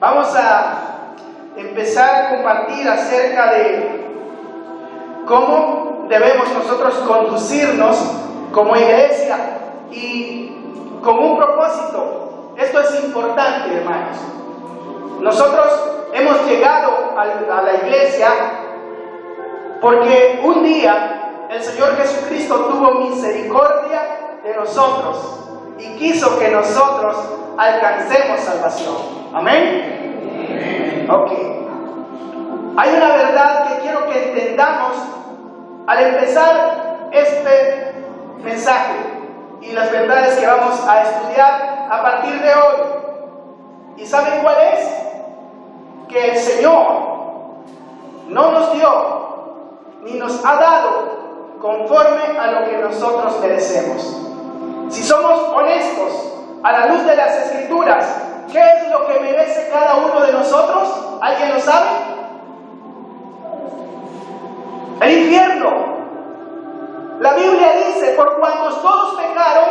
Vamos a empezar a compartir acerca de cómo debemos nosotros conducirnos como iglesia y con un propósito. Esto es importante, hermanos. Nosotros hemos llegado a la iglesia porque un día el Señor Jesucristo tuvo misericordia de nosotros y quiso que nosotros alcancemos salvación. ¿Amén? Ok. Hay una verdad que quiero que entendamos al empezar este mensaje y las verdades que vamos a estudiar a partir de hoy. ¿Y saben cuál es? Que el Señor no nos dio ni nos ha dado conforme a lo que nosotros merecemos. Si somos honestos a la luz de las Escrituras, ¿qué es lo que merece cada uno de nosotros? ¿Alguien lo sabe? El infierno. La Biblia dice: por cuantos todos pecaron,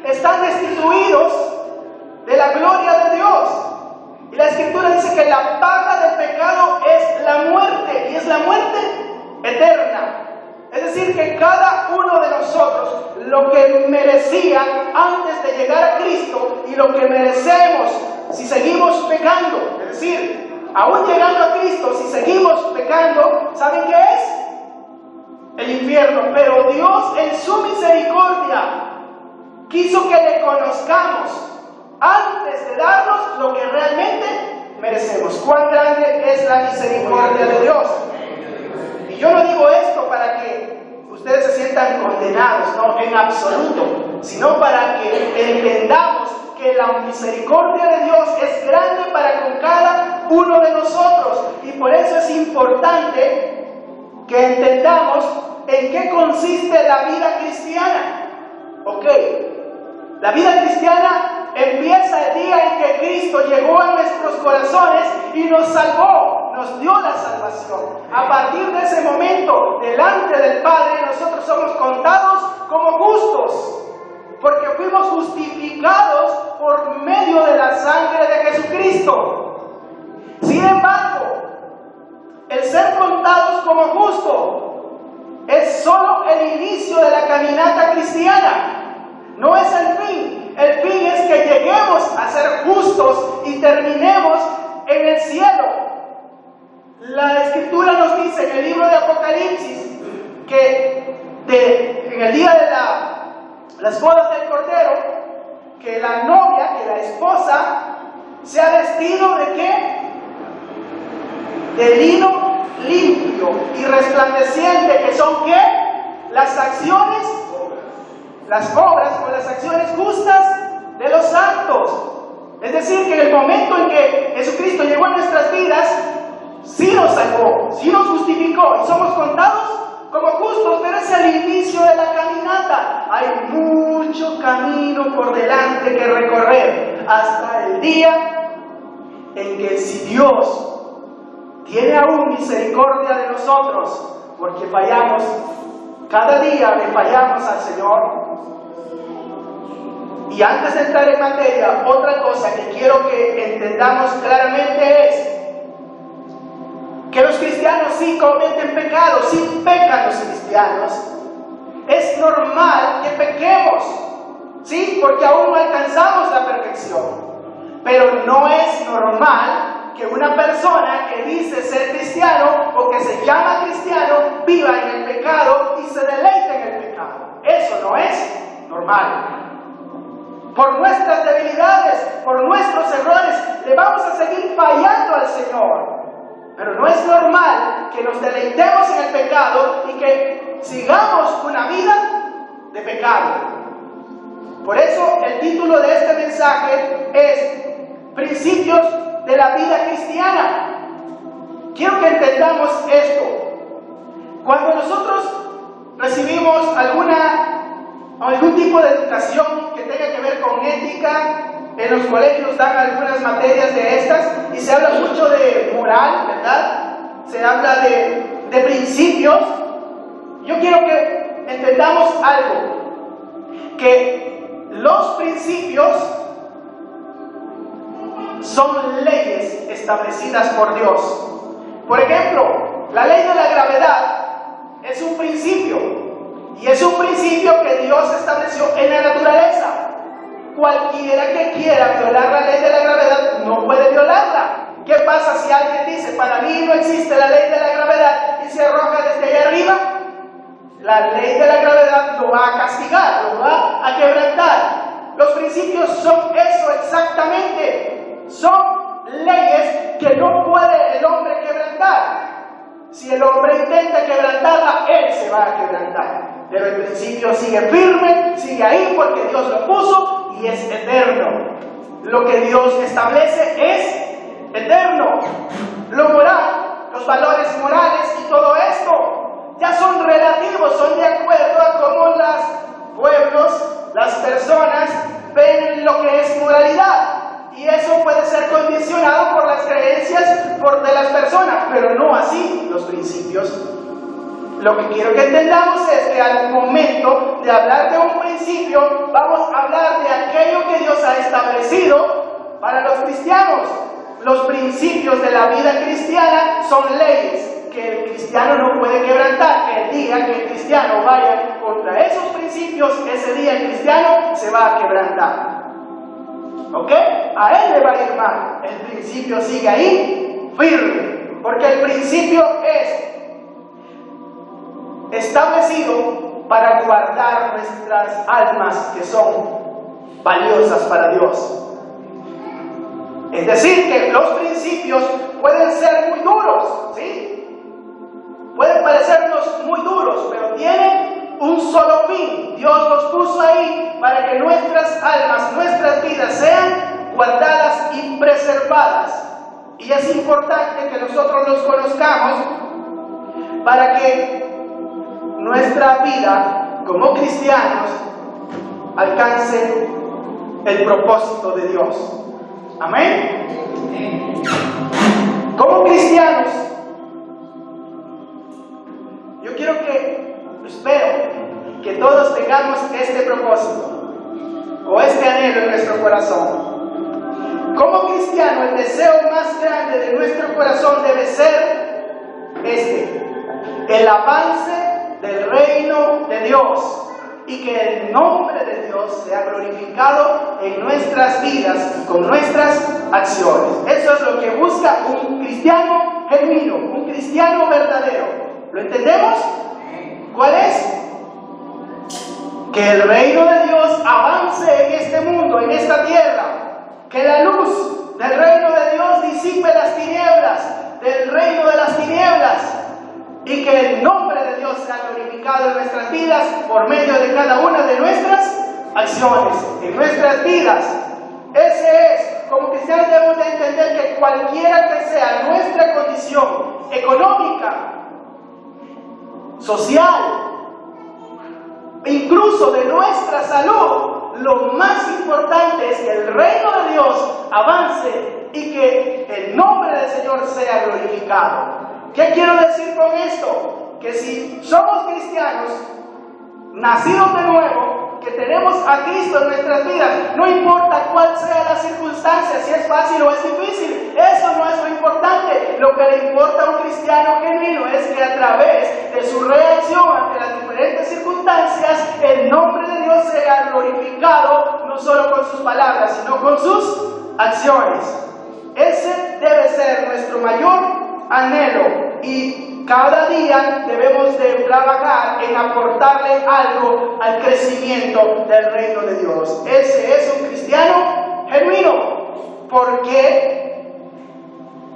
están destituidos de la gloria de Dios. Y la Escritura dice que la paga del pecado es la muerte, y es la muerte eterna. Es decir, que cada uno de nosotros lo que merecía antes de llegar a Cristo y lo que merecemos si seguimos pecando, es decir, aún llegando a Cristo, si seguimos pecando, ¿saben qué es? El infierno. Pero Dios en su misericordia quiso que le conozcamos antes de darnos lo que realmente merecemos. ¿Cuán grande es la misericordia de Dios? Y yo no digo esto para que ustedes se sientan condenados, no, en absoluto, sino para que entendamos que la misericordia de Dios es grande para con cada uno de nosotros. Y por eso es importante que entendamos en qué consiste la vida cristiana. Ok, la vida cristiana empieza el día en que Cristo llegó a nuestros corazones y nos salvó, nos dio la salvación. A partir de ese momento, delante del Padre, nosotros somos contados como justos, porque fuimos justificados por medio de la sangre de Jesucristo. Sin embargo, el ser contados como justos es solo el inicio de la caminata cristiana, no es el fin. El fin es que lleguemos a ser justos y terminemos en el cielo. La Escritura nos dice en el libro de Apocalipsis que en el día de las bodas del Cordero, que la novia, que la esposa, se ha vestido ¿de qué? De lino limpio y resplandeciente, que son ¿qué? Las acciones, las obras o las acciones justas de los santos. Es decir, que en el momento en que Jesucristo llegó a nuestras vidas, sí nos salvó, sí nos justificó y somos contados como justos, pero es el inicio de la caminata. Hay mucho camino por delante que recorrer hasta el día en que, si Dios tiene aún misericordia de nosotros, porque fallamos, cada día le fallamos al Señor. Y antes de entrar en materia, otra cosa que quiero que entendamos claramente es que los cristianos sí cometen pecados, sí pecan los cristianos. Es normal que pequemos, sí, porque aún no alcanzamos la perfección. Pero no es normal que una persona que dice ser cristiano o que se llama cristiano viva en el pecado y se deleite en el pecado. Eso no es normal. Por nuestras debilidades, por nuestros errores, le vamos a seguir fallando al Señor. Pero no es normal que nos deleitemos en el pecado y que sigamos una vida de pecado. Por eso el título de este mensaje es Principios de la vida cristiana. Quiero que entendamos esto. Cuando nosotros recibimos algún tipo de educación que tenga que ver con ética, en los colegios dan algunas materias de estas y se habla mucho de moral, ¿verdad? Se habla de principios. Yo quiero que entendamos algo, que los principios son leyes establecidas por Dios. Por ejemplo, la ley de la gravedad es un principio, y es un principio que Dios estableció en la naturaleza. Cualquiera que quiera violar la ley de la gravedad no puede violarla. ¿Qué pasa si alguien dice, para mí no existe la ley de la gravedad, y se arroja desde allá arriba? La ley de la gravedad lo va a castigar, lo va a quebrantar. Los principios son eso exactamente. Son leyes que no puede el hombre quebrantar. Si el hombre intenta quebrantarla, él se va a quebrantar. Pero el principio sigue firme, sigue ahí porque Dios lo puso y es eterno. Lo que Dios establece es eterno. Lo moral, los valores morales y todo esto ya son relativos, son de acuerdo a cómo los pueblos, las personas ven lo que es moralidad. Y eso puede ser condicionado por las creencias de las personas, pero no así los principios. Lo que quiero que entendamos es que al momento de hablar de un principio, vamos a hablar de aquello que Dios ha establecido para los cristianos. Los principios de la vida cristiana son leyes que el cristiano no puede quebrantar. Que el día que el cristiano vaya contra esos principios, ese día el cristiano se va a quebrantar. ¿Ok? A él le va a ir mal. El principio sigue ahí, firme. Porque el principio es establecido para guardar nuestras almas que son valiosas para Dios. Es decir, que los principios pueden ser muy duros, ¿sí? Pueden parecernos muy duros, pero tienen un solo fin. Dios los puso ahí para que nuestras almas, nuestras vidas sean guardadas y preservadas. Y es importante que nosotros los conozcamos para que nuestra vida como cristianos alcance el propósito de Dios. Amén. Como cristianos, yo quiero espero que todos tengamos este propósito o este anhelo en nuestro corazón. Como cristiano, el deseo más grande de nuestro corazón debe ser el avance del reino de Dios y que el nombre de Dios sea glorificado en nuestras vidas y con nuestras acciones. Eso es lo que busca un cristiano genuino, un cristiano verdadero. ¿Lo entendemos? ¿Cuál es? Que el reino de Dios avance en este mundo, en esta tierra. Que la luz del reino de Dios disipe las tinieblas del reino de las tinieblas. Y que el nombre de Dios sea glorificado en nuestras vidas por medio de cada una de nuestras acciones, en nuestras vidas. Ese es, como cristianos debemos de entender que cualquiera que sea nuestra condición económica, social, incluso de nuestra salud, lo más importante es que el reino de Dios avance y que el nombre del Señor sea glorificado. ¿Qué quiero decir con esto? Que si somos cristianos, nacidos de nuevo, que tenemos a Cristo en nuestras vidas, no importa cuál sea la circunstancia, si es fácil o es difícil, eso no es lo importante. Lo que le importa a un cristiano genuino es que a través de su reacción ante las diferentes circunstancias, el nombre de Dios sea glorificado, no solo con sus palabras, sino con sus acciones. Ese debe ser nuestro mayor anhelo y cada día debemos de trabajar en aportarle algo al crecimiento del reino de Dios. Ese es un cristiano genuino. Porque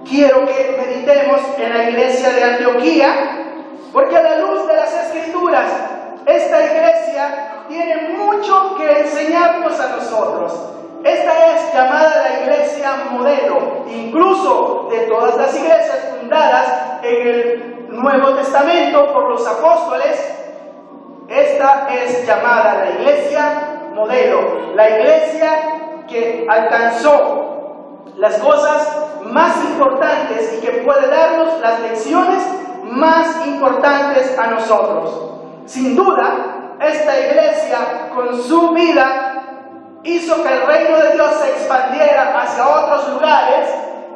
quiero que meditemos en la iglesia de Antioquía, porque a la luz de las Escrituras, esta iglesia tiene mucho que enseñarnos a nosotros. Esta es llamada la iglesia modelo, incluso de todas las iglesias fundadas en el Nuevo Testamento por los apóstoles. Esta es llamada la iglesia modelo, la iglesia que alcanzó las cosas más importantes y que puede darnos las lecciones más importantes a nosotros. Sin duda, esta iglesia con su vida hizo que el reino de Dios se expandiera hacia otros lugares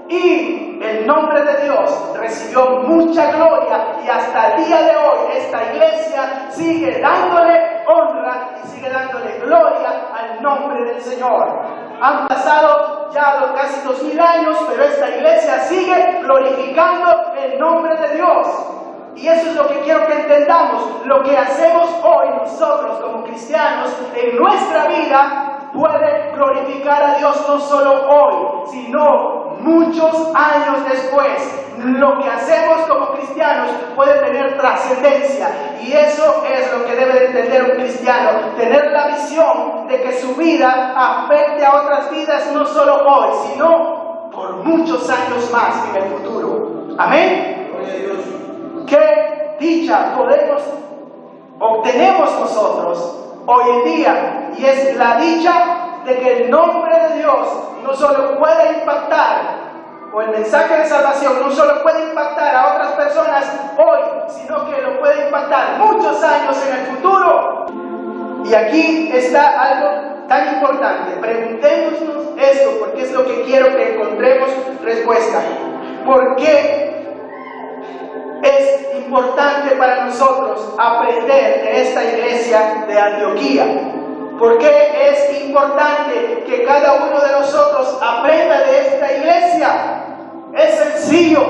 y el nombre de Dios recibió mucha gloria, y hasta el día de hoy esta iglesia sigue dándole honra y sigue dándole gloria al nombre del Señor. Han pasado ya casi 2000 años, pero esta iglesia sigue glorificando el nombre de Dios. Y eso es lo que quiero que entendamos. Lo que hacemos hoy nosotros como cristianos en nuestra vida puede glorificar a Dios no solo hoy, sino muchos años después. Lo que hacemos como cristianos puede tener trascendencia, y eso es lo que debe de entender un cristiano: tener la visión de que su vida afecte a otras vidas no solo hoy, sino por muchos años más en el futuro. Amén. ¿Qué dicha obtenemos nosotros hoy en día? Y es la dicha de que el nombre de Dios no solo puede impactar, o el mensaje de salvación no solo puede impactar a otras personas hoy, sino que lo puede impactar muchos años en el futuro. Y aquí está algo tan importante. Preguntémonos esto, porque es lo que quiero que encontremos respuesta. ¿Por qué es importante para nosotros aprender de esta iglesia de Antioquía? ¿Por qué es importante que cada uno de nosotros aprenda de esta iglesia? Es sencillo.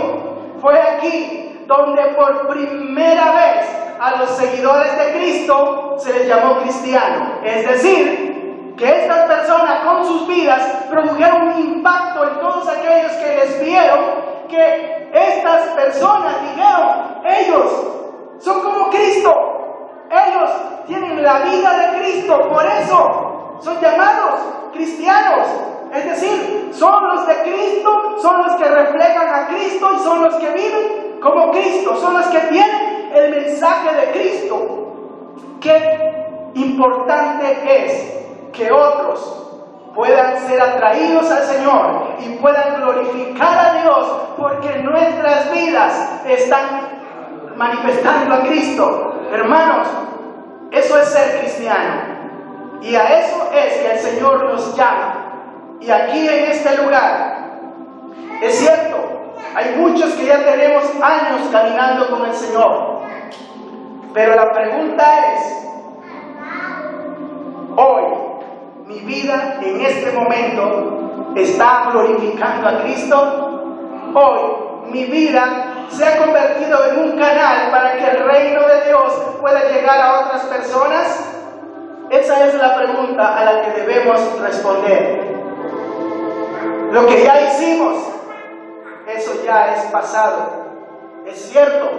Fue aquí donde por primera vez a los seguidores de Cristo se les llamó cristiano. Es decir, que estas personas con sus vidas produjeron un impacto en todos aquellos que les vieron, que estas personas dijeron: ellos son como Cristo, ellos tienen la vida de Cristo, por eso son llamados cristianos. Es decir, son los de Cristo, son los que reflejan a Cristo y son los que viven como Cristo, son los que tienen el mensaje de Cristo. Qué importante es que otros puedan ser atraídos al Señor y puedan glorificar a Dios, porque nuestras vidas están manifestando a Cristo. Hermanos, eso es ser cristiano, y a eso es que el Señor nos llama. Y aquí en este lugar, es cierto, hay muchos que ya tenemos años caminando con el Señor, pero la pregunta es: hoy mi vida en este momento está glorificando a Cristo. Hoy mi vida se ha convertido en un canal para que el reino de Dios pueda llegar a otras personas. Esa es la pregunta a la que debemos responder. Lo que ya hicimos, eso ya es pasado. Es cierto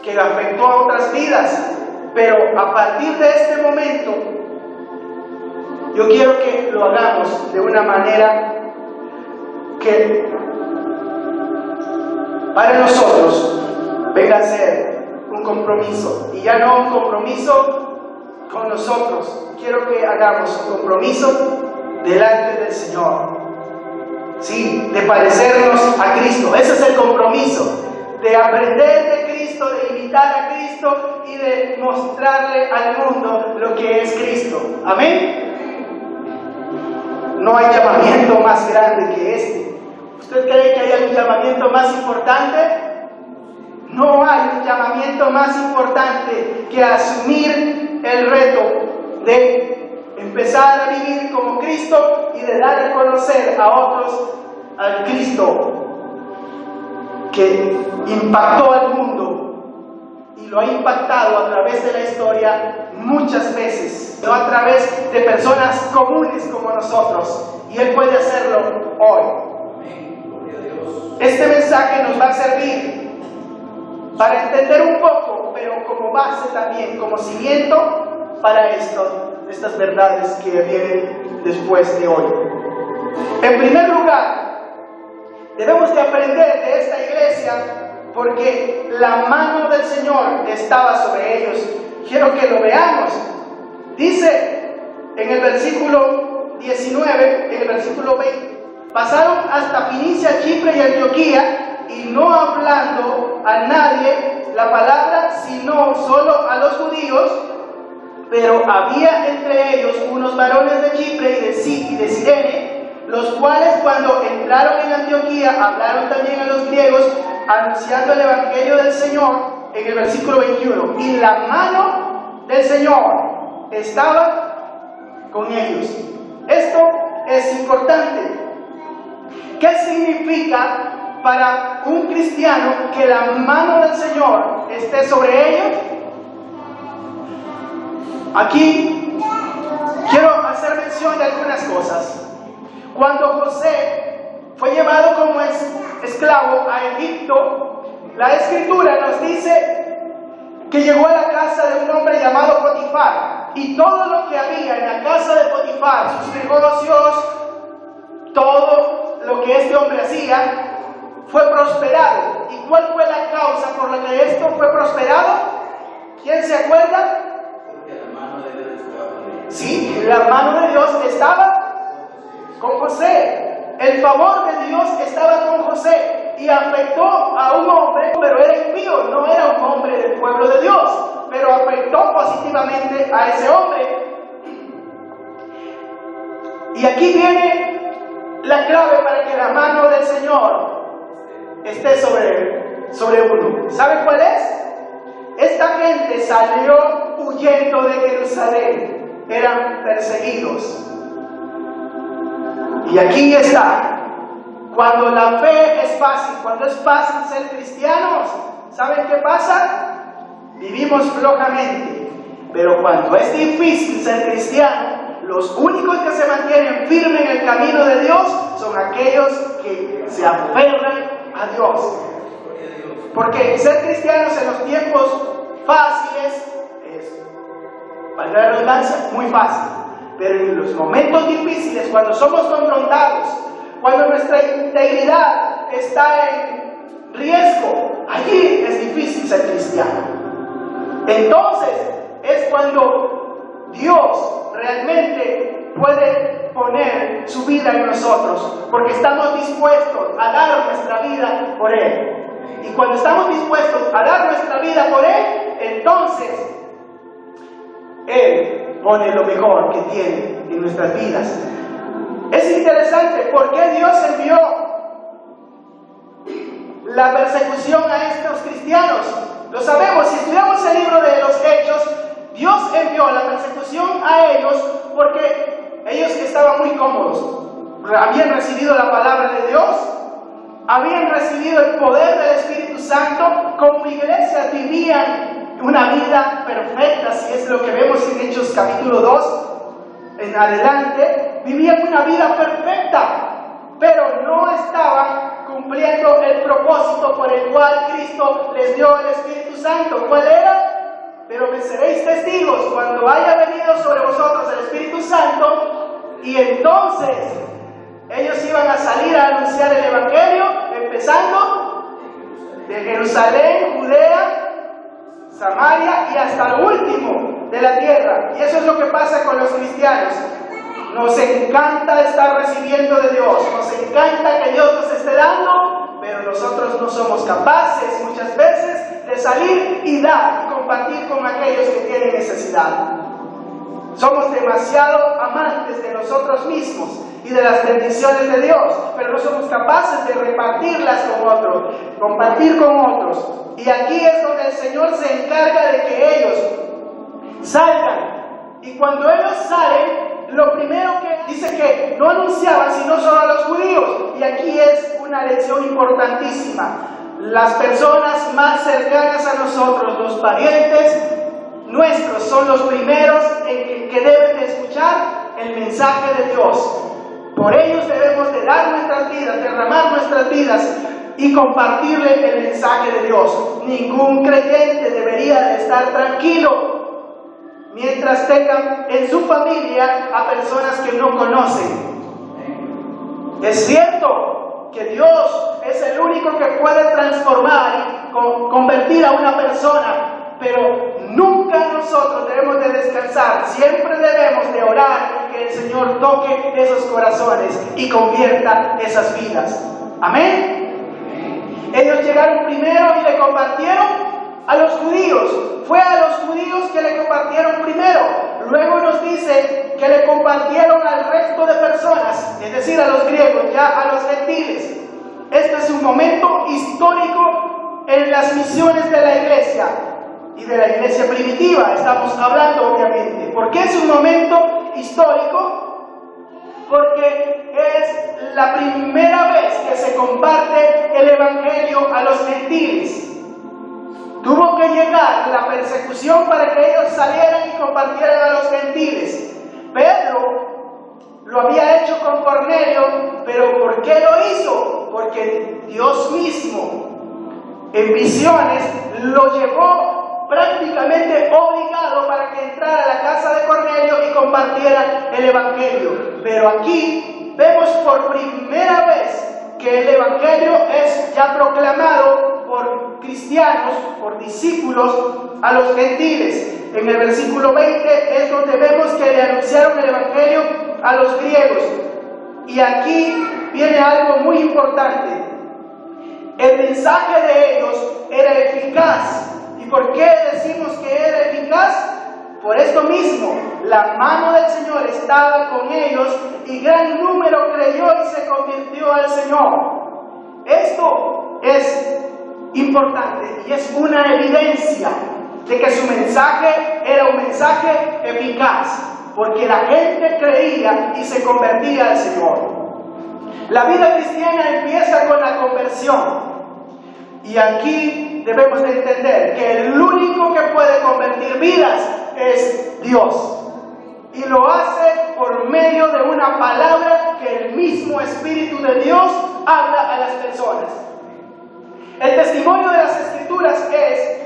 que afectó a otras vidas, pero a partir de este momento yo quiero que lo hagamos de una manera que para nosotros venga a ser un compromiso, y ya no un compromiso con nosotros. Quiero que hagamos un compromiso delante del Señor, sí, de parecernos a Cristo. Ese es el compromiso, de aprender de Cristo, de imitar a Cristo y de mostrarle al mundo lo que es Cristo. Amén. No hay llamamiento más grande que este. ¿Usted cree que hay algún llamamiento más importante? No hay un llamamiento más importante que asumir el reto de empezar a vivir como Cristo y de dar a conocer a otros al Cristo que impactó al mundo, y lo ha impactado a través de la historia muchas veces, no a través de personas comunes como nosotros, y Él puede hacerlo hoy. Este mensaje nos va a servir para entender un poco, pero como base también, como cimiento para estas verdades que vienen después de hoy. En primer lugar, debemos de aprender de esta iglesia porque la mano del Señor estaba sobre ellos. Quiero que lo veamos. Dice en el versículo 19, en el versículo 20: pasaron hasta Finicia, Chipre y Antioquía, y no hablando a nadie la palabra, sino solo a los judíos, Pero había entre ellos unos varones de Chipre y de Cirene, los cuales cuando entraron en Antioquía hablaron también a los griegos, anunciando el evangelio del Señor, en el versículo 21. Y la mano del Señor estaba con ellos. Esto es importante. ¿Qué significa para un cristiano que la mano del Señor esté sobre ellos? Aquí quiero hacer mención de algunas cosas. Cuando José fue llevado como esclavo a Egipto, la Escritura nos dice que llegó a la casa de un hombre llamado Potifar, y todo lo que había en la casa de Potifar, sus negocios, todo lo que este hombre hacía, fue prosperado. ¿Y cuál fue la causa por la que esto fue prosperado? ¿Quién se acuerda? Sí, la mano de Dios estaba con José. El favor de Dios estaba con José y afectó a un hombre, pero era impío, no era un hombre del pueblo de Dios, pero afectó positivamente a ese hombre. Y aquí viene la clave para que la mano del Señor esté sobre uno. ¿Saben cuál es? Esta gente salió huyendo de Jerusalén, eran perseguidos. Y aquí está. Cuando la fe es fácil, cuando es fácil ser cristianos, ¿saben qué pasa? Vivimos flojamente. Pero cuando es difícil ser cristiano, los únicos que se mantienen firmes en el camino de Dios son aquellos que se aferran a Dios. Porque ser cristianos en los tiempos fáciles es, valga la redundancia, muy fácil. Pero en los momentos difíciles, cuando somos confrontados, cuando nuestra integridad está en riesgo, allí es difícil ser cristiano. Entonces es cuando Dios realmente puede poner su vida en nosotros, porque estamos dispuestos a dar nuestra vida por Él. Y cuando estamos dispuestos a dar nuestra vida por Él, entonces Él pone lo mejor que tiene en nuestras vidas. Es interesante por qué Dios envió la persecución a estos cristianos. Lo sabemos, si estudiamos el libro de los Hechos, Dios envió la persecución a ellos porque ellos estaban muy cómodos. Habían recibido la palabra de Dios, habían recibido el poder del Espíritu Santo, como iglesias vivían una vida perfecta, si es lo que vemos en Hechos capítulo 2 en adelante, vivían una vida perfecta, pero no estaban cumpliendo el propósito por el cual Cristo les dio el Espíritu Santo. ¿Cuál era? Pero me seréis testigos cuando haya venido sobre vosotros el Espíritu Santo, y entonces ellos iban a salir a anunciar el Evangelio, empezando de Jerusalén, Judea, Samaria y hasta lo último de la tierra. Y eso es lo que pasa con los cristianos. Nos encanta estar recibiendo de Dios, nos encanta que Dios nos esté dando, pero nosotros no somos capaces muchas veces de salir y dar y compartir con aquellos que tienen necesidad. Somos demasiado amantes de nosotros mismos y de las bendiciones de Dios, pero no somos capaces de repartirlas con otros, compartir con otros. Y aquí es donde el Señor se encarga de que ellos salgan. Y cuando ellos salen, lo primero que dice que no anunciaban sino solo a los judíos. Y aquí es una lección importantísima. Las personas más cercanas a nosotros, los parientes nuestros, son los primeros en que deben de escuchar el mensaje de Dios. Por ellos debemos de dar nuestras vidas, derramar nuestras vidas y compartirle el mensaje de Dios. Ningún creyente debería de estar tranquilo mientras tengan en su familia a personas que no conocen. Es cierto que Dios es el único que puede transformar y convertir a una persona, pero nunca nosotros debemos de descansar. Siempre debemos de orar que el Señor toque esos corazones y convierta esas vidas. Amén. Ellos llegaron primero y le compartieron a los judíos. Fue a los judíos que le compartieron primero. Luego nos dice que le compartieron al resto de personas, es decir, a los griegos, ya a los gentiles. Este es un momento histórico en las misiones de la iglesia y de la iglesia primitiva. Estamos hablando, obviamente. ¿Por qué es un momento histórico? Porque es la primera vez que se comparte el evangelio a los gentiles. Tuvo que llegar la persecución para que ellos salieran y compartieran a los gentiles. Pedro lo había hecho con Cornelio, pero ¿por qué lo hizo? Porque Dios mismo en visiones lo llevó prácticamente obligado para que entrara a la casa de Cornelio y compartiera el evangelio. Pero aquí vemos por primera vez que el evangelio es ya proclamado por cristianos, por discípulos a los gentiles. En el versículo 20 es donde vemos que le anunciaron el evangelio a los griegos. Y aquí viene algo muy importante. El mensaje de ellos era eficaz. ¿Y por qué decimos que era eficaz? Por esto mismo, la mano del Señor estaba con ellos y gran número creyó y se convirtió al Señor. Esto es importante y es una evidencia de que su mensaje era un mensaje eficaz, porque la gente creía y se convertía al Señor. La vida cristiana empieza con la conversión. Y aquí debemos de entender que el único que puede convertir vidas es Dios. Y lo hace por medio de una palabra que el mismo Espíritu de Dios habla a las personas. El testimonio de las Escrituras es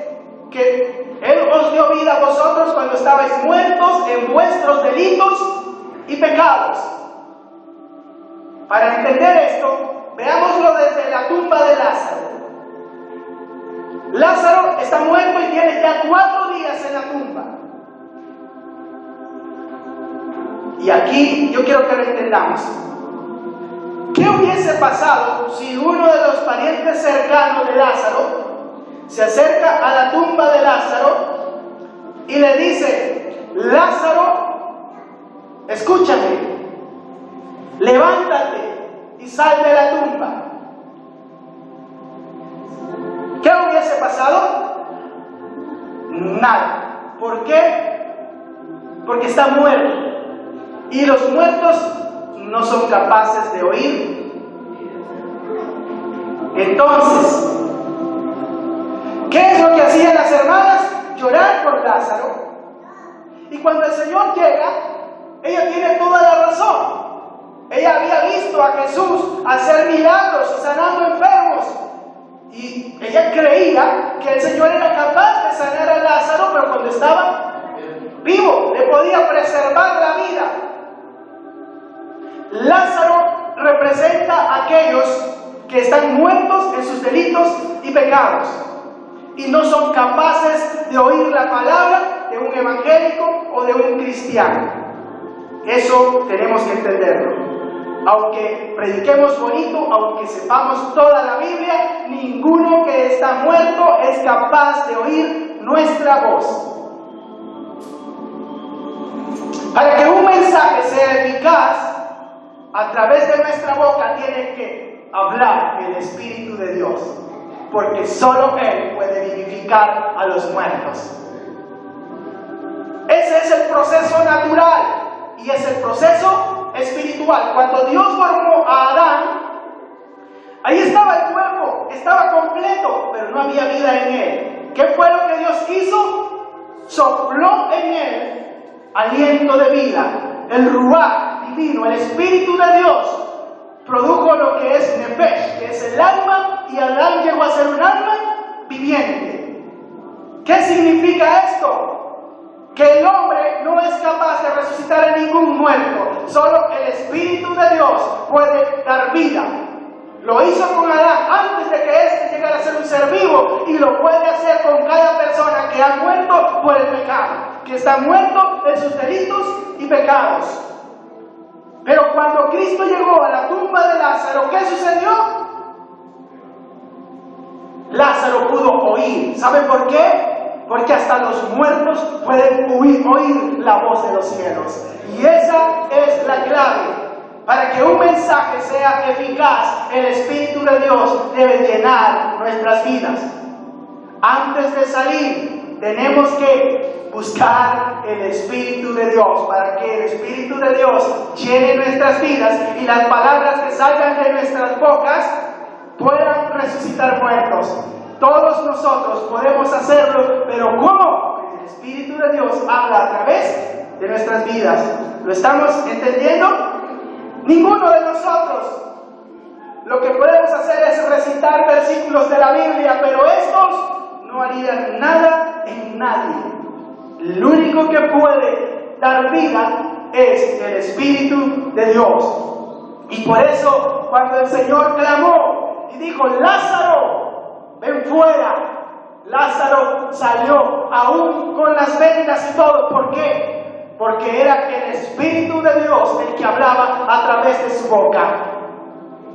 que Él os dio vida a vosotros cuando estabais muertos en vuestros delitos y pecados. Para entender esto, veámoslo desde la tumba de Lázaro. Lázaro está muerto y tiene ya 4 días en la tumba. Y aquí yo quiero que lo entendamos. ¿Qué hubiese pasado si uno de los parientes cercanos de Lázaro se acerca a la tumba de Lázaro y le dice: Lázaro, escúchame, levántate y sal de la tumba? ¿Qué hubiese pasado? Nada. ¿Por qué? Porque está muerto. Y los muertos no son capaces de oír. Entonces, ¿qué es lo que hacían las hermanas? Llorar por Lázaro. Y cuando el Señor llega, ella tiene toda la razón. Ella había visto a Jesús hacer milagros y sanando enfermos. Y ella creía que el Señor era capaz de sanar a Lázaro, pero cuando estaba vivo, le podía preservar la vida. Lázaro representa a aquellos que están muertos en sus delitos y pecados y no son capaces de oír la palabra de un evangélico o de un cristiano. Eso tenemos que entenderlo. Aunque prediquemos bonito, aunque sepamos toda la Biblia, ninguno que está muerto es capaz de oír nuestra voz. Para que un mensaje sea eficaz, a través de nuestra boca tiene que hablar el Espíritu de Dios, porque solo Él puede vivificar a los muertos. Ese es el proceso natural y es el proceso espiritual. Cuando Dios formó a Adán, ahí estaba el cuerpo, estaba completo, pero no había vida en él. ¿Qué fue lo que Dios hizo? Sopló en él aliento de vida, el ruach divino, el Espíritu de Dios produjo lo que es nefesh, que es el alma, y Adán llegó a ser un alma viviente. ¿Qué significa esto? Que el hombre no es capaz de resucitar a ningún muerto. Solo el Espíritu de Dios puede dar vida. Lo hizo con Adán antes de que éste llegara a ser un ser vivo, y lo puede hacer con cada persona que ha muerto por el pecado, que está muerto en sus delitos y pecados. Pero cuando Cristo llegó a la tumba de Lázaro, ¿qué sucedió? Lázaro pudo oír. ¿Sabe por qué? Porque hasta los muertos pueden oír la voz de los cielos. Y esa es la clave. Para que un mensaje sea eficaz, el Espíritu de Dios debe llenar nuestras vidas. Antes de salir, tenemos que buscar el Espíritu de Dios, para que el Espíritu de Dios llene nuestras vidas y las palabras que salgan de nuestras bocas puedan resucitar muertos. Todos nosotros podemos hacerlo, pero ¿cómo? El Espíritu de Dios habla a través de nuestras vidas. ¿Lo estamos entendiendo? Ninguno de nosotros lo que podemos hacer es recitar versículos de la Biblia, pero estos no harían nada en nadie. El único que puede dar vida es el Espíritu de Dios. Y por eso, cuando el Señor clamó y dijo: Lázaro, ven fuera, Lázaro salió, aún con las vendas y todo. ¿Por qué? Porque era el Espíritu de Dios el que hablaba a través de su boca.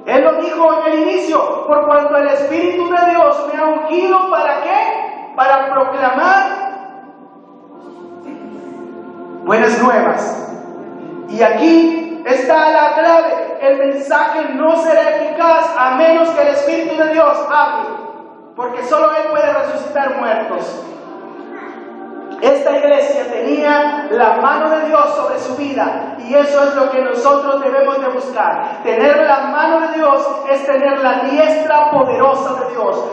Él lo dijo en el inicio: por cuanto el Espíritu de Dios me ha ungido, ¿para qué? Para proclamar buenas nuevas. Y aquí está la clave: el mensaje no será eficaz a menos que el Espíritu de Dios hable, porque solo Él puede resucitar muertos. Esta iglesia tenía la mano de Dios sobre su vida, y eso es lo que nosotros debemos de buscar. Tener la mano de Dios es tener la diestra poderosa de Dios.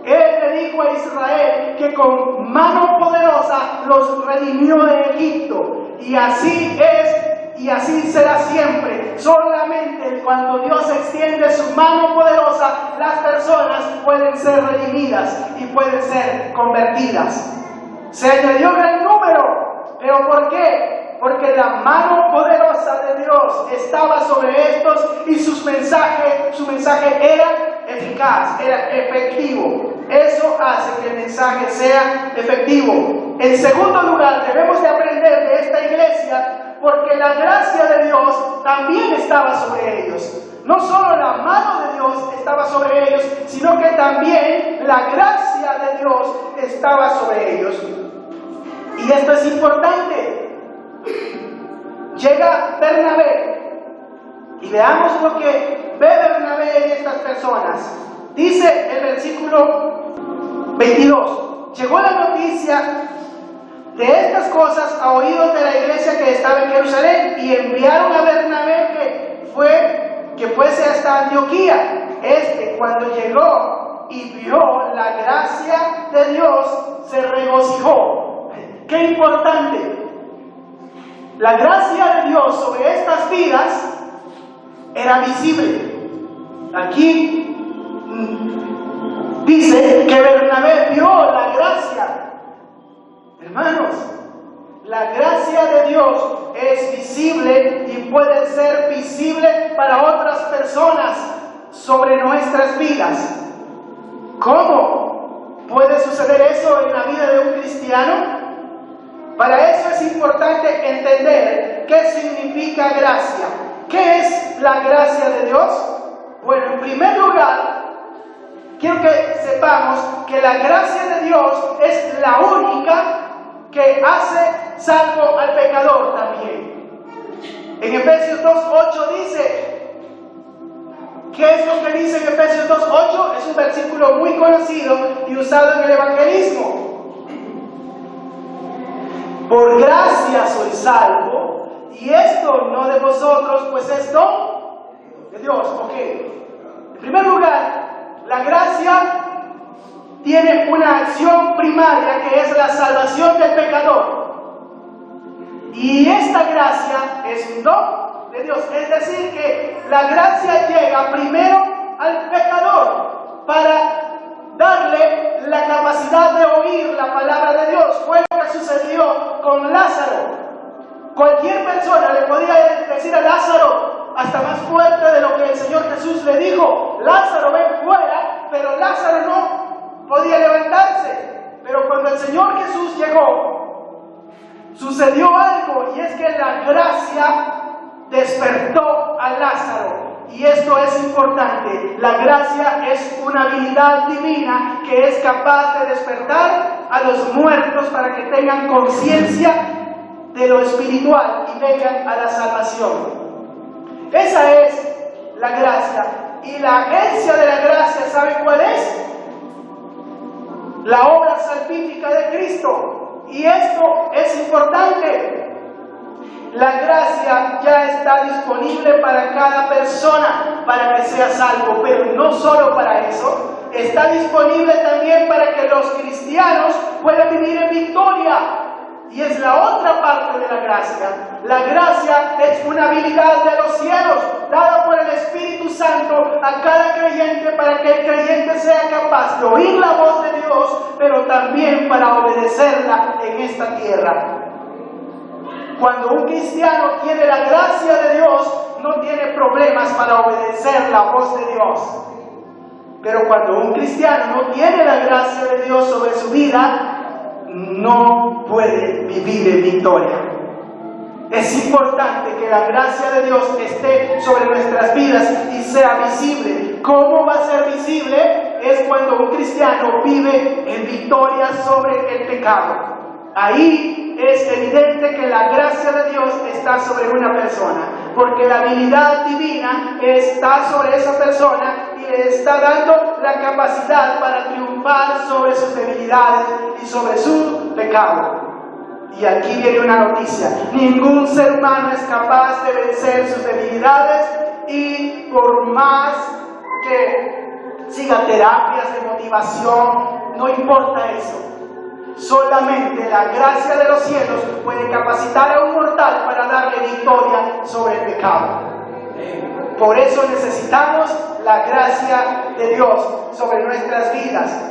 Él le dijo a Israel que con mano poderosa los redimió de Egipto, y así es, y así será siempre. Solamente cuando Dios extiende su mano poderosa, las personas pueden ser redimidas y pueden ser convertidas. Se añadió gran número, pero ¿por qué? Porque la mano poderosa de Dios estaba sobre estos y su mensaje era eficaz, era efectivo. Eso hace que el mensaje sea efectivo. En segundo lugar, debemos de aprender de esta iglesia, porque la gracia de Dios también estaba sobre ellos. No solo la mano de Dios estaba sobre ellos, sino que también la gracia de Dios estaba sobre ellos. Y esto es importante. Llega Bernabé, y veamos lo que ve Bernabé en estas personas. Dice el versículo 22: llegó la noticia de estas cosas a oídos de la iglesia que estaba en Jerusalén, y enviaron a Bernabé que fuese hasta Antioquía. Cuando llegó y vio la gracia de Dios, se regocijó. ¡Qué importante! La gracia de Dios sobre estas vidas era visible. Aquí dice que Bernabé vio la gracia. Hermanos, la gracia de Dios es visible y puede ser visible para otras personas sobre nuestras vidas. ¿Cómo puede suceder eso en la vida de un cristiano? Para eso es importante entender qué significa gracia. ¿Qué es la gracia de Dios? Bueno, en primer lugar, quiero que sepamos que la gracia de Dios es la única que hace salvo al pecador también. En Efesios 2:8 dice, ¿qué es lo que dice en Efesios 2:8? Es un versículo muy conocido y usado en el evangelismo. Por gracia soy salvo, y esto no de vosotros, pues es don de Dios. Ok. En primer lugar, la gracia tiene una acción primaria que es la salvación del pecador. Y esta gracia es un don de Dios. Es decir, que la gracia llega primero al pecador para darle la capacidad de oír la palabra de Dios. Fue lo que sucedió con Lázaro. Cualquier persona le podía decir a Lázaro, hasta más fuerte de lo que el Señor Jesús le dijo: Lázaro, ven fuera. Pero Lázaro no podía levantarse. Pero cuando el Señor Jesús llegó, sucedió algo, y es que la gracia despertó a Lázaro. Y esto es importante. La gracia es una habilidad divina que es capaz de despertar a los muertos para que tengan conciencia de lo espiritual y vengan a la salvación. Esa es la gracia. Y la agencia de la gracia, ¿sabe cuál es? La obra salvífica de Cristo. Y esto es importante. La gracia ya está disponible para cada persona para que sea salvo, pero no solo para eso, está disponible también para que los cristianos puedan vivir en victoria. Y es la otra parte de la gracia. La gracia es una habilidad de los cielos, dada por el Espíritu Santo a cada creyente para que el creyente sea capaz de oír la voz de Dios, pero también para obedecerla en esta tierra. Cuando un cristiano tiene la gracia de Dios, no tiene problemas para obedecer la voz de Dios. Pero cuando un cristiano no tiene la gracia de Dios sobre su vida, no puede vivir en victoria. Es importante que la gracia de Dios esté sobre nuestras vidas y sea visible. ¿Cómo va a ser visible? Es cuando un cristiano vive en victoria sobre el pecado. Ahí es evidente que la gracia de Dios está sobre una persona, porque la habilidad divina está sobre esa persona y le está dando la capacidad para triunfar sobre sus debilidades y sobre su pecado. Y aquí viene una noticia: ningún ser humano es capaz de vencer sus debilidades, y por más que siga terapias de motivación, no importa eso. Solamente la gracia de los cielos puede capacitar a un mortal para darle victoria sobre el pecado. Por eso necesitamos la gracia de Dios sobre nuestras vidas,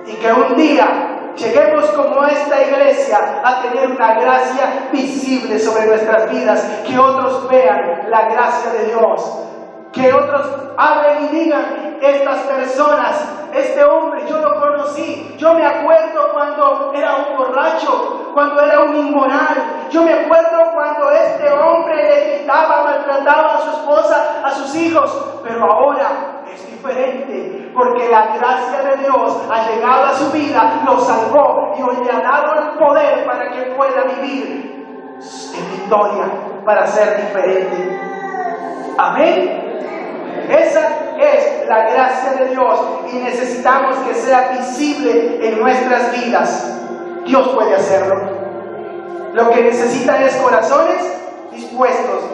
y que un día lleguemos como esta iglesia a tener una gracia visible sobre nuestras vidas, que otros vean la gracia de Dios, que otros hablen y digan: estas personas, este hombre yo lo conocí, yo me acuerdo cuando era un borracho, cuando era un inmoral, yo me acuerdo cuando este hombre le gritaba, maltrataba a su esposa, a sus hijos, pero ahora es diferente, porque la gracia de Dios ha llegado a su vida, lo salvó y hoy le ha dado el poder para que pueda vivir en victoria, para ser diferente. Amén. Esa es la gracia de Dios y necesitamos que sea visible en nuestras vidas. Dios puede hacerlo. Lo que necesita es corazones dispuestos.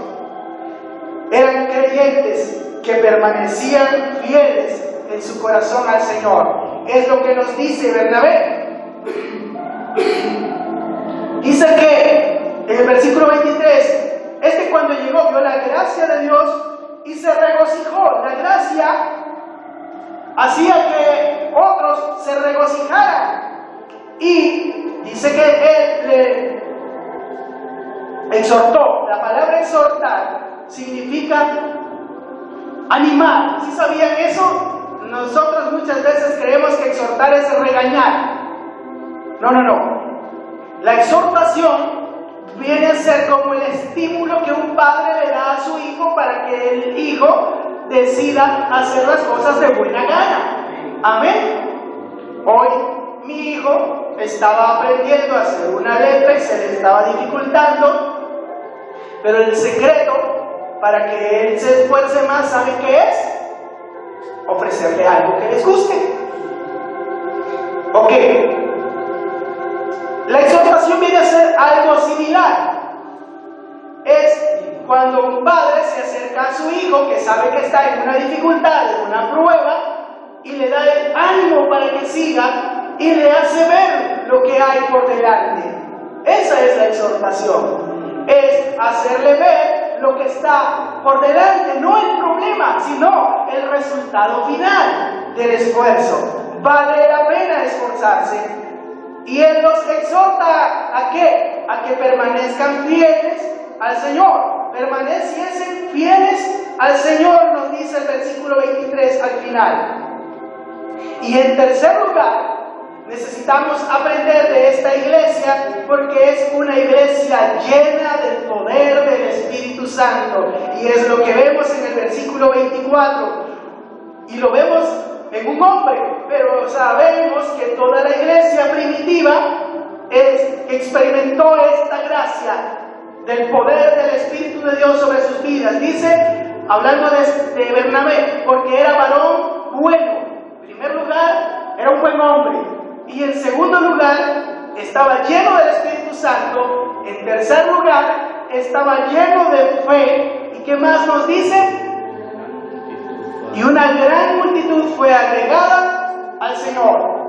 Eran creyentes que permanecían fieles en su corazón al Señor. Es lo que nos dice Bernabé. Dice que en el versículo 23, cuando llegó vio la gracia de Dios y se regocijó. La gracia hacía que otros se regocijaran. Y dice que él le exhortó. La palabra exhortar significa animar. ¿Sí sabían eso? Nosotros muchas veces creemos que exhortar es regañar. No. La exhortación viene a ser como el estímulo que un padre le da a su hijo para que el hijo decida hacer las cosas de buena gana. Amén. Hoy mi hijo estaba aprendiendo a hacer una letra y se le estaba dificultando, pero el secreto para que él se esfuerce más, ¿sabe qué es? Ofrecerle algo que les guste. Ok. La exhortación viene a ser algo similar. Es cuando un padre se acerca a su hijo que sabe que está en una dificultad, en una prueba, y le da el ánimo para que siga y le hace ver lo que hay por delante. Esa es la exhortación. Es hacerle ver lo que está por delante, no el problema, sino el resultado final del esfuerzo. Vale la pena esforzarse. Y Él los exhorta ¿a qué? A que permanezcan fieles al Señor. Permaneciesen fieles al Señor, nos dice el versículo 23 al final. Y en tercer lugar, Necesitamos aprender de esta iglesia porque es una iglesia llena del poder del Espíritu Santo. Y es lo que vemos en el versículo 24. Y lo vemos en un hombre, pero sabemos que toda la iglesia primitiva experimentó esta gracia del poder del Espíritu de Dios sobre sus vidas. Dice, hablando de Bernabé, porque era varón bueno. En primer lugar, era un buen hombre. Y en segundo lugar, estaba lleno del Espíritu Santo. En tercer lugar, estaba lleno de fe. ¿Y qué más nos dice? Y una gran multitud fue agregada al Señor.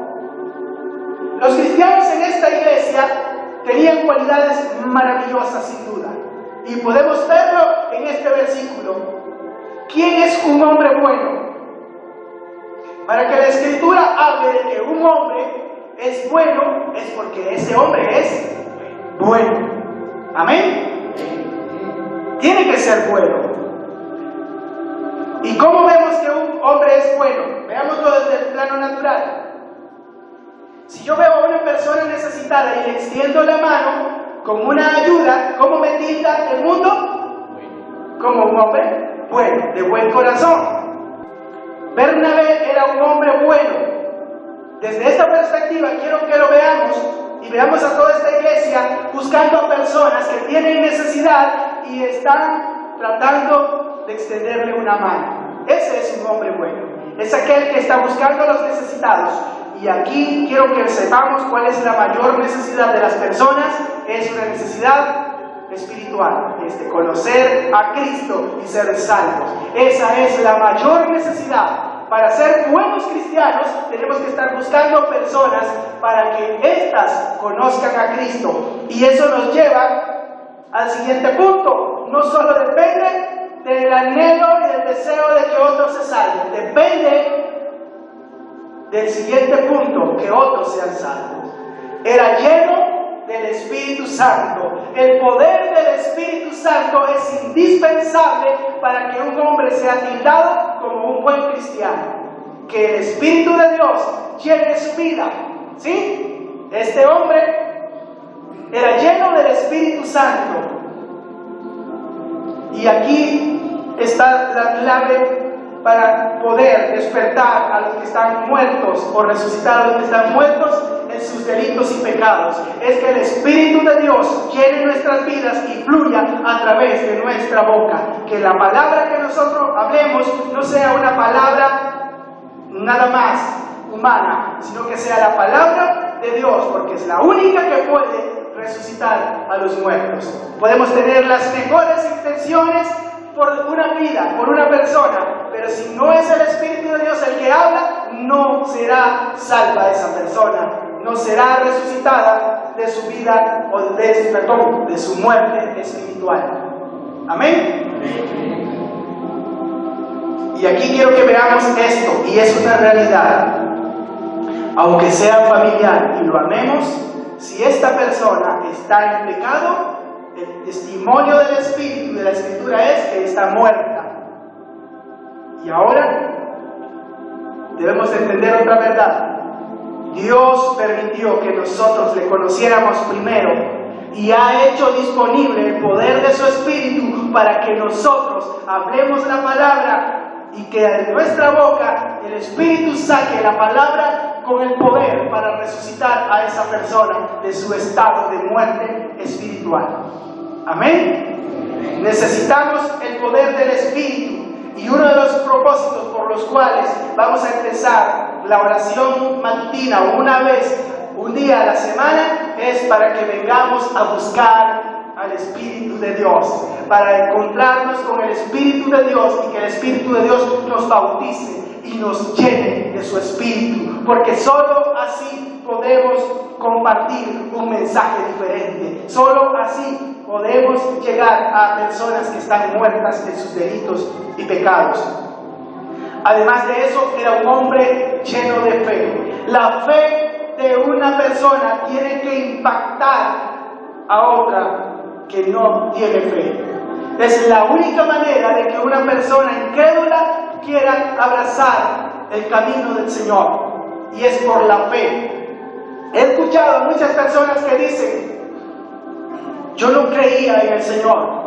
Los cristianos en esta iglesia tenían cualidades maravillosas, sin duda. Y podemos verlo en este versículo. ¿Quién es un hombre bueno? Para que la Escritura hable de que un hombre es bueno, es porque ese hombre es bueno. Amén. Tiene que ser bueno. ¿Y cómo vemos que un hombre es bueno? Veámoslo desde el plano natural. Si yo veo a una persona necesitada y le extiendo la mano con una ayuda, ¿cómo me tilda el mundo? Como un hombre bueno, de buen corazón. Bernabé era un hombre bueno. Desde esta perspectiva quiero que lo veamos y veamos a toda esta iglesia buscando a personas que tienen necesidad y están tratando de extenderle una mano. Ese es un hombre bueno. Es aquel que está buscando a los necesitados. Y aquí quiero que sepamos cuál es la mayor necesidad de las personas. Es una necesidad espiritual, es de conocer a Cristo y ser salvos. Esa es la mayor necesidad. Para ser buenos cristianos tenemos que estar buscando personas para que éstas conozcan a Cristo. Y eso nos lleva al siguiente punto. No solo depende del anhelo y del deseo de que otros se salven, depende del siguiente punto, que otros sean salvos. Era lleno del Espíritu Santo. El poder del Espíritu Santo es indispensable para que un hombre sea tildado como un buen cristiano. Que el Espíritu de Dios llene su vida. ¿Sí? Este hombre era lleno del Espíritu Santo. Y aquí está la clave para poder despertar a los que están muertos o resucitar a los que están muertos en sus delitos y pecados. Es que el Espíritu de Dios llene nuestras vidas y fluya a través de nuestra boca. Que la palabra que nosotros hablemos no sea una palabra nada más humana, sino que sea la palabra de Dios, porque es la única que puede resucitar a los muertos. Podemos tener las mejores intenciones por una vida, por una persona, pero si no es el Espíritu de Dios el que habla, no será salva esa persona, no será resucitada de su vida o de su muerte espiritual. Amén. Y aquí quiero que veamos esto, y es una realidad. Aunque sea familiar y lo amemos, si esta persona está en pecado, el testimonio del Espíritu de la Escritura es que está muerta. Y ahora debemos entender otra verdad. Dios permitió que nosotros le conociéramos primero y ha hecho disponible el poder de su Espíritu para que nosotros hablemos la palabra y que de nuestra boca el Espíritu saque la palabra con el poder para resucitar a esa persona de su estado de muerte espiritual. Amén. Necesitamos el poder del Espíritu, y uno de los propósitos por los cuales vamos a empezar la oración matutina un día a la semana es para que vengamos a buscar al Espíritu de Dios, para encontrarnos con el Espíritu de Dios y que el Espíritu de Dios nos bautice y nos llene de su Espíritu, porque solo así podemos compartir un mensaje diferente, solo así podemos llegar a personas que están muertas en sus delitos y pecados. Además de eso, era un hombre lleno de fe. La fe de una persona tiene que impactar a otra que no tiene fe. Es la única manera de que una persona incrédula quiera abrazar el camino del Señor, y es por la fe. He escuchado a muchas personas que dicen: yo no creía en el Señor,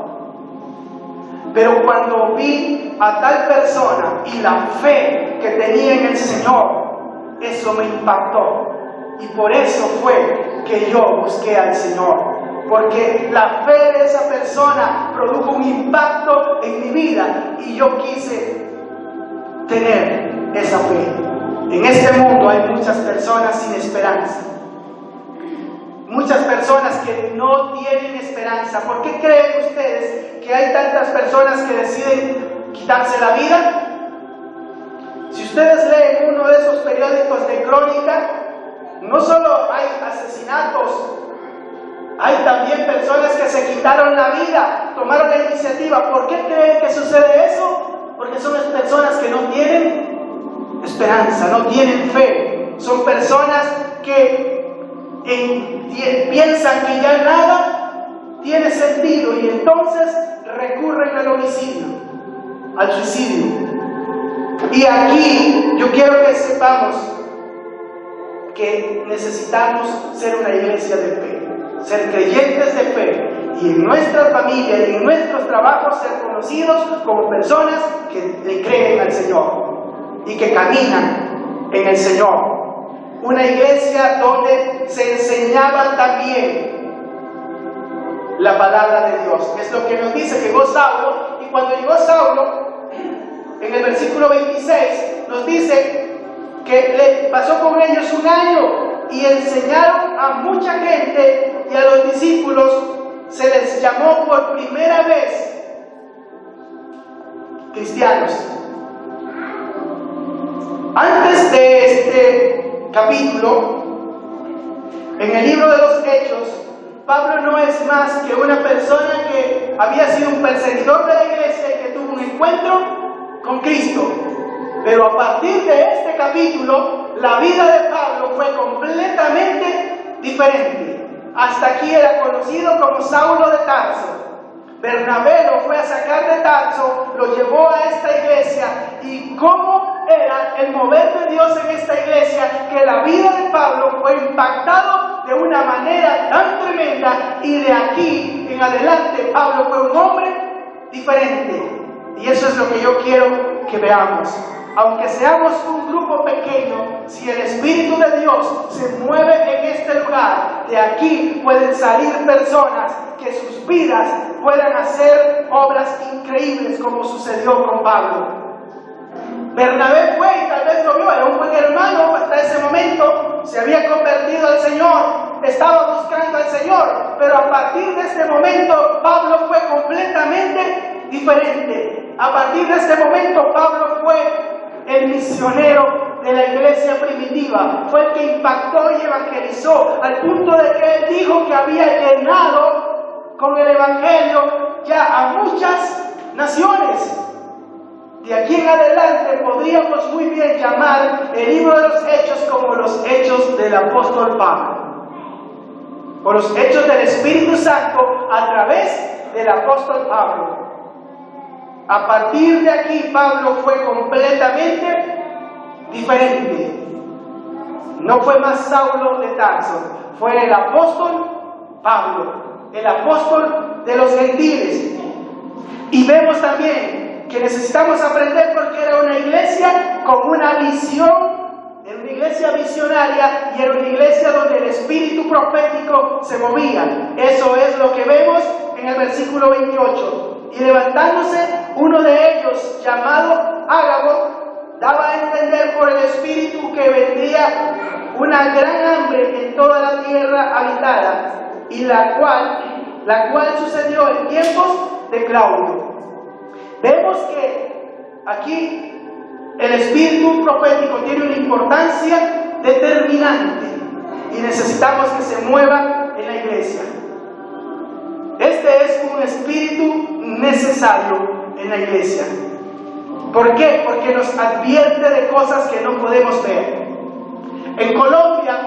pero cuando vi a tal persona y la fe que tenía en el Señor, eso me impactó. Y por eso fue que yo busqué al Señor. Porque la fe de esa persona produjo un impacto en mi vida y yo quise tener esa fe. En este mundo hay muchas personas sin esperanza. Muchas personas que no tienen esperanza. ¿Por qué creen ustedes que hay tantas personas que deciden quitarse la vida? Si ustedes leen uno de esos periódicos de crónica, no solo hay asesinatos, hay también personas que se quitaron la vida, tomaron la iniciativa. ¿Por qué creen que sucede eso? Porque son personas que no tienen esperanza, no tienen fe. Son personas que piensan que ya nada tiene sentido y entonces recurren al homicidio, al suicidio. Y aquí yo quiero que sepamos que necesitamos ser una iglesia de fe, ser creyentes de fe, y en nuestra familia y en nuestros trabajos ser conocidos como personas que le creen al Señor y que caminan en el Señor. Una iglesia donde se enseñaba también la palabra de Dios. Es lo que nos dice que llegó Saulo, y cuando llegó Saulo, en el versículo 26 nos dice que le pasó con ellos un año y enseñaron a mucha gente, y a los discípulos se les llamó por primera vez cristianos. Antes de este capítulo, en el libro de los Hechos, Pablo no es más que una persona que había sido un perseguidor de la iglesia y que tuvo un encuentro con Cristo. Pero a partir de este capítulo, la vida de Pablo fue completamente diferente. Hasta aquí era conocido como Saulo de Tarso. Bernabé lo fue a sacar de Tarso, lo llevó a esta iglesia, y cómo era el mover de Dios en esta iglesia, que la vida de Pablo fue impactado de una manera tan tremenda, y de aquí en adelante Pablo fue un hombre diferente. Y eso es lo que yo quiero que veamos. Aunque seamos un grupo pequeño, si el Espíritu de Dios se mueve en este lugar, de aquí pueden salir personas que sus vidas puedan hacer obras increíbles, como sucedió con Pablo. Bernabé fue, y tal vez lo vio, era un buen hermano hasta ese momento, se había convertido al Señor, estaba buscando al Señor, pero a partir de este momento Pablo fue completamente diferente. A partir de este momento Pablo fue el misionero de la iglesia primitiva, fue el que impactó y evangelizó, al punto de que él dijo que había llenado con el evangelio ya a muchas naciones. De aquí en adelante podríamos muy bien llamar el libro de los Hechos como los Hechos del apóstol Pablo, o los Hechos del Espíritu Santo a través del apóstol Pablo. A partir de aquí Pablo fue completamente diferente. No fue más Saulo de Tarso, fue el apóstol Pablo, el apóstol de los gentiles. Y vemos también que necesitamos aprender, porque era una iglesia con una visión, era una iglesia visionaria, y era una iglesia donde el espíritu profético se movía. Eso es lo que vemos en el versículo 28. Y levantándose uno de ellos, llamado Ágabo, daba a entender por el Espíritu que vendría una gran hambre en toda la tierra habitada, y la cual sucedió en tiempos de Claudio. Vemos que aquí el Espíritu profético tiene una importancia determinante, y necesitamos que se mueva en la iglesia. Este es un espíritu necesario en la iglesia. ¿Por qué? Porque nos advierte de cosas que no podemos ver. En Colombia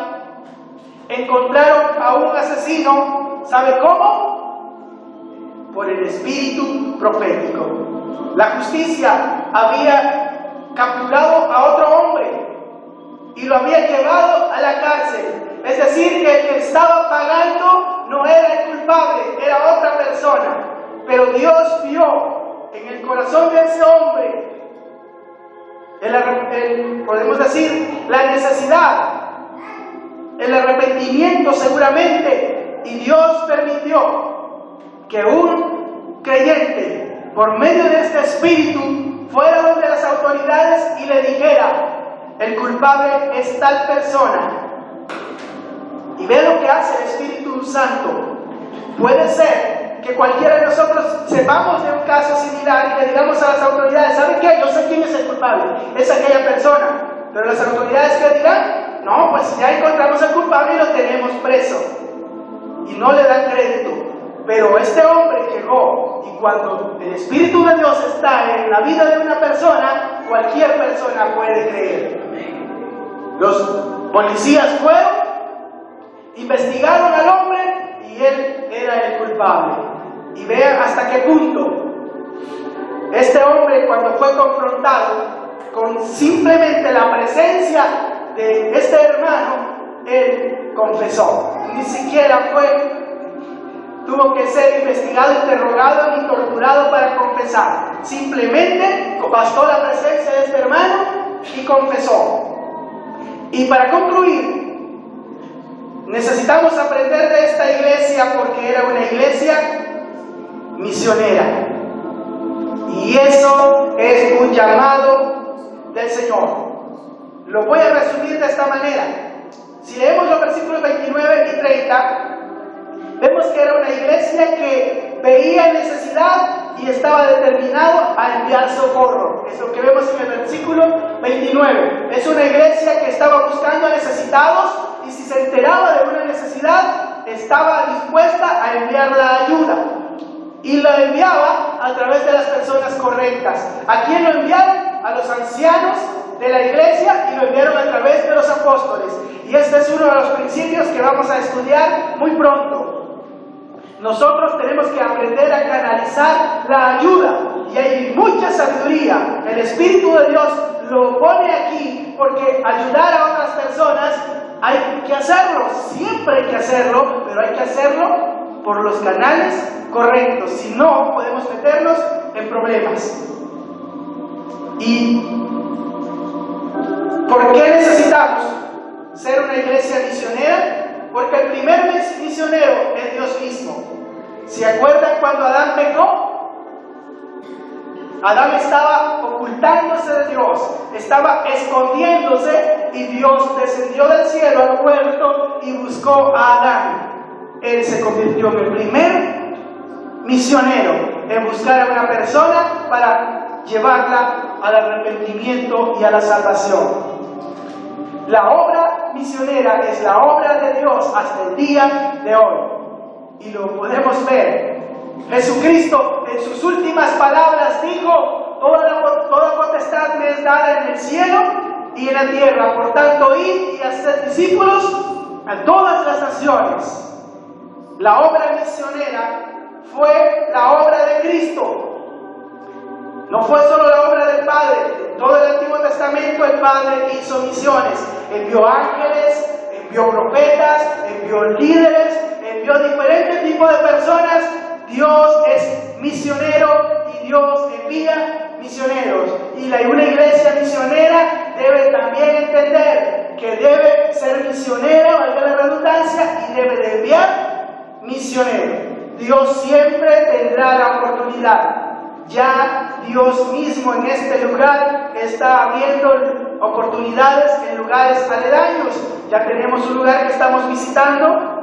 encontraron a un asesino, ¿sabe cómo? Por el espíritu profético. La justicia había capturado a otro hombre, y lo había llevado a la cárcel. Es decir, que el que estaba pagando no era el culpable, era otra persona. Pero Dios vio en el corazón de ese hombre, podemos decir, la necesidad, el arrepentimiento seguramente, y Dios permitió que un creyente, por medio de este espíritu, fuera donde las autoridades y le dijera: el culpable es tal persona. Y ve lo que hace el Espíritu Santo. Puede ser que cualquiera de nosotros sepamos de un caso similar y le digamos a las autoridades: ¿saben qué? Yo sé quién es el culpable, es aquella persona. Pero las autoridades que dirán: no, pues ya encontramos al culpable y lo tenemos preso. Y no le dan crédito. Pero este hombre llegó, y cuando el Espíritu de Dios está en la vida de una persona, cualquier persona puede creer. Los policías fueron, investigaron al hombre y él era el culpable. Y vean hasta qué punto este hombre, cuando fue confrontado con simplemente la presencia de este hermano, él confesó. Ni siquiera tuvo que ser investigado, interrogado ni torturado para confesar. Simplemente bastó la presencia de este hermano y confesó. Y para concluir, necesitamos aprender de esta iglesia porque era una iglesia misionera. Y eso es un llamado del Señor. Lo voy a resumir de esta manera. Si leemos los versículos 29 y 30, vemos que era una iglesia que veía necesidad y estaba determinado a enviar socorro. Es lo que vemos en el versículo 29. Es una iglesia que estaba buscando a necesitados, y si se enteraba de una necesidad, estaba dispuesta a enviar la ayuda. Y la enviaba a través de las personas correctas. ¿A quién lo enviaron? A los ancianos de la iglesia, y lo enviaron a través de los apóstoles. Y este es uno de los principios que vamos a estudiar muy pronto. Nosotros tenemos que aprender a canalizar la ayuda, y hay mucha sabiduría. El Espíritu de Dios lo pone aquí porque ayudar a otras personas hay que hacerlo, siempre hay que hacerlo, pero hay que hacerlo por los canales correctos. Si no, podemos meternos en problemas. ¿Y por qué necesitamos ser una iglesia misionera? Porque el primer misionero es Dios mismo. ¿Se acuerdan cuando Adán pecó? Adán estaba ocultándose de Dios, estaba escondiéndose, y Dios descendió del cielo al huerto y buscó a Adán. Él se convirtió en el primer misionero en buscar a una persona para llevarla al arrepentimiento y a la salvación. La obra misionera es la obra de Dios hasta el día de hoy, y lo podemos ver. Jesucristo en sus últimas palabras dijo: toda potestad me es dada en el cielo y en la tierra, por tanto id y haced discípulos a todas las naciones. La obra misionera fue la obra de Cristo. No fue solo la obra del Padre. En todo el Antiguo Testamento el Padre hizo misiones. Envió ángeles, envió profetas, envió líderes, envió diferentes tipos de personas. Dios es misionero y Dios envía misioneros. Y una iglesia misionera debe también entender que debe ser misionera, valga la redundancia, y debe de enviar misioneros. Dios siempre tendrá la oportunidad. Ya Dios mismo en este lugar está abriendo oportunidades en lugares aledaños. Ya tenemos un lugar que estamos visitando.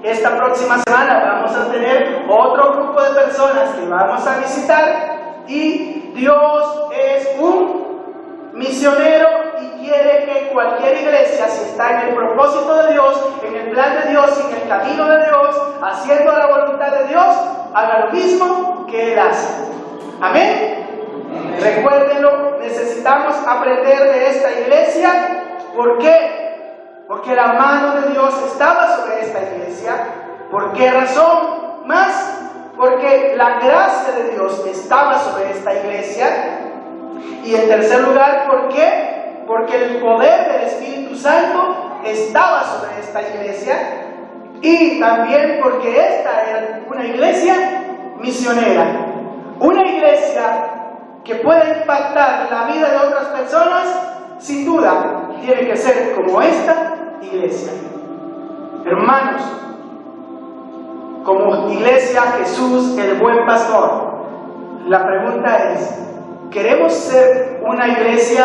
Esta próxima semana vamos a tener otro grupo de personas que vamos a visitar, y Dios es un misionero y quiere que cualquier iglesia, si está en el propósito de Dios, en el plan de Dios, en el camino de Dios, haciendo la voluntad de Dios, haga lo mismo que Él hace. Amén. Recuérdenlo, necesitamos aprender de esta iglesia. ¿Por qué? Porque la mano de Dios estaba sobre esta iglesia. ¿Por qué razón? Más, porque la gracia de Dios estaba sobre esta iglesia. Y en tercer lugar, ¿por qué? porque el poder del Espíritu Santo estaba sobre esta iglesia, y también porque esta era una iglesia misionera, una iglesia que pueda impactar la vida de otras personas. Sin duda tiene que ser como esta iglesia. Hermanos, como iglesia Jesús el buen pastor, la pregunta es: ¿queremos ser una iglesia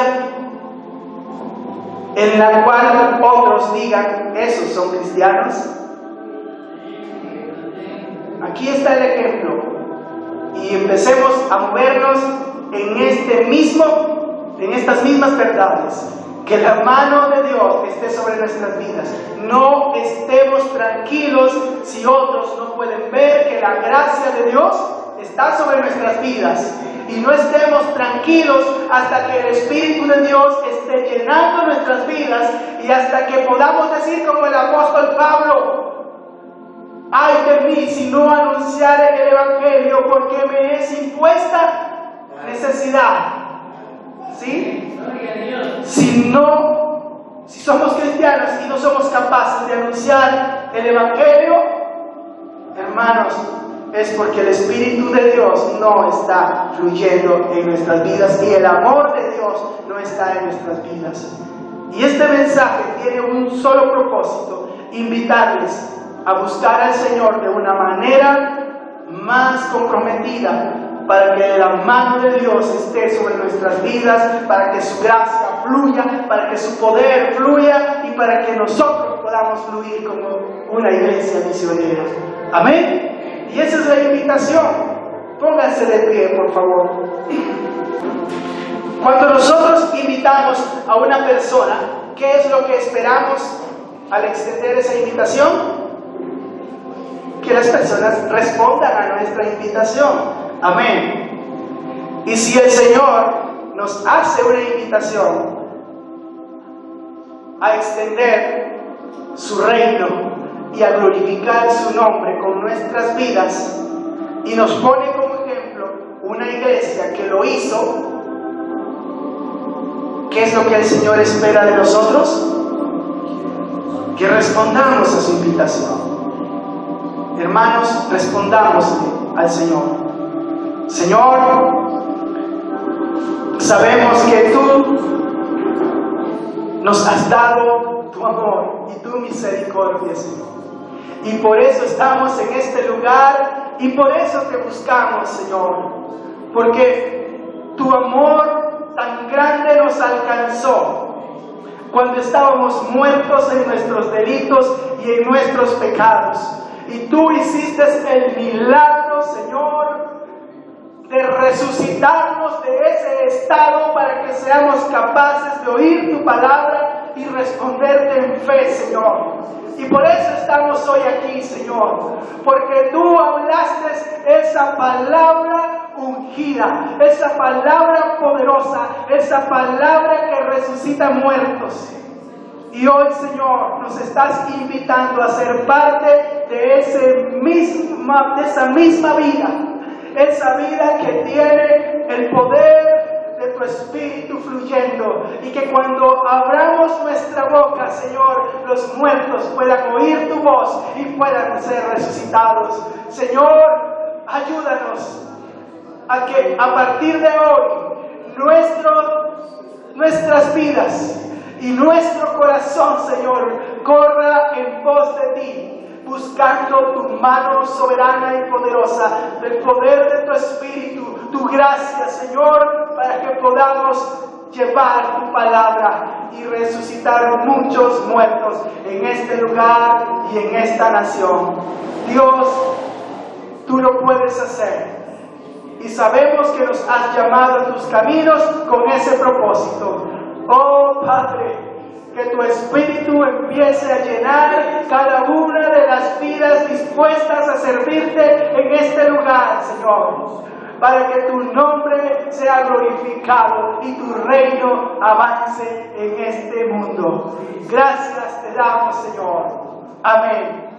en la cual otros digan, esos son cristianos? Aquí está el ejemplo, y empecemos a movernos en estas mismas verdades. Que la mano de Dios esté sobre nuestras vidas. No estemos tranquilos si otros no pueden ver que la gracia de Dios está sobre nuestras vidas. Y no estemos tranquilos hasta que el Espíritu de Dios esté llenando nuestras vidas, y hasta que podamos decir como el apóstol Pablo: ay de mí si no anunciare el Evangelio, porque me es impuesta necesidad. ¿Sí? Si somos cristianos y no somos capaces de anunciar el Evangelio, hermanos, es porque el Espíritu de Dios no está fluyendo en nuestras vidas, y el amor de Dios no está en nuestras vidas. Y este mensaje tiene un solo propósito: invitarles a buscar al Señor de una manera más comprometida, para que la mano de Dios esté sobre nuestras vidas, para que su gracia fluya, para que su poder fluya, y para que nosotros podamos fluir como una iglesia misionera. Amén. Y esa es la invitación. Pónganse de pie, por favor. Cuando nosotros invitamos a una persona, ¿qué es lo que esperamos al extender esa invitación? Que las personas respondan a nuestra invitación. Amén. Y si el Señor nos hace una invitación a extender su reino y a glorificar su nombre con nuestras vidas, y nos pone como ejemplo una iglesia que lo hizo, ¿qué es lo que el Señor espera de nosotros? Que respondamos a su invitación. Hermanos, respondamos al Señor. Señor, sabemos que tú nos has dado tu amor y tu misericordia, Señor. Y por eso estamos en este lugar, y por eso te buscamos, Señor. Porque tu amor tan grande nos alcanzó cuando estábamos muertos en nuestros delitos y en nuestros pecados. Y tú hiciste el milagro, Señor, de resucitarnos de ese estado, para que seamos capaces de oír tu palabra y responderte en fe, Señor. Y por eso estamos hoy aquí, Señor, porque tú hablaste esa palabra ungida, esa palabra poderosa, esa palabra que resucita muertos. Y hoy, Señor, nos estás invitando a ser parte de esa misma vida, esa vida que tiene el poder de tu Espíritu fluyendo, y que cuando abramos nuestra boca, Señor, los muertos puedan oír tu voz y puedan ser resucitados. Señor, ayúdanos a que a partir de hoy nuestras vidas y nuestro corazón, Señor, corra en pos de ti, buscando tu mano soberana y poderosa, el poder de tu Espíritu, tu gracia, Señor, para que podamos llevar tu palabra y resucitar muchos muertos en este lugar y en esta nación. Dios, tú lo puedes hacer, y sabemos que nos has llamado a tus caminos con ese propósito. Oh Padre, que tu Espíritu empiece a llenar cada una de las vidas dispuestas a servirte en este lugar, Señor, para que tu nombre sea glorificado y tu reino avance en este mundo. Gracias te damos, Señor. Amén.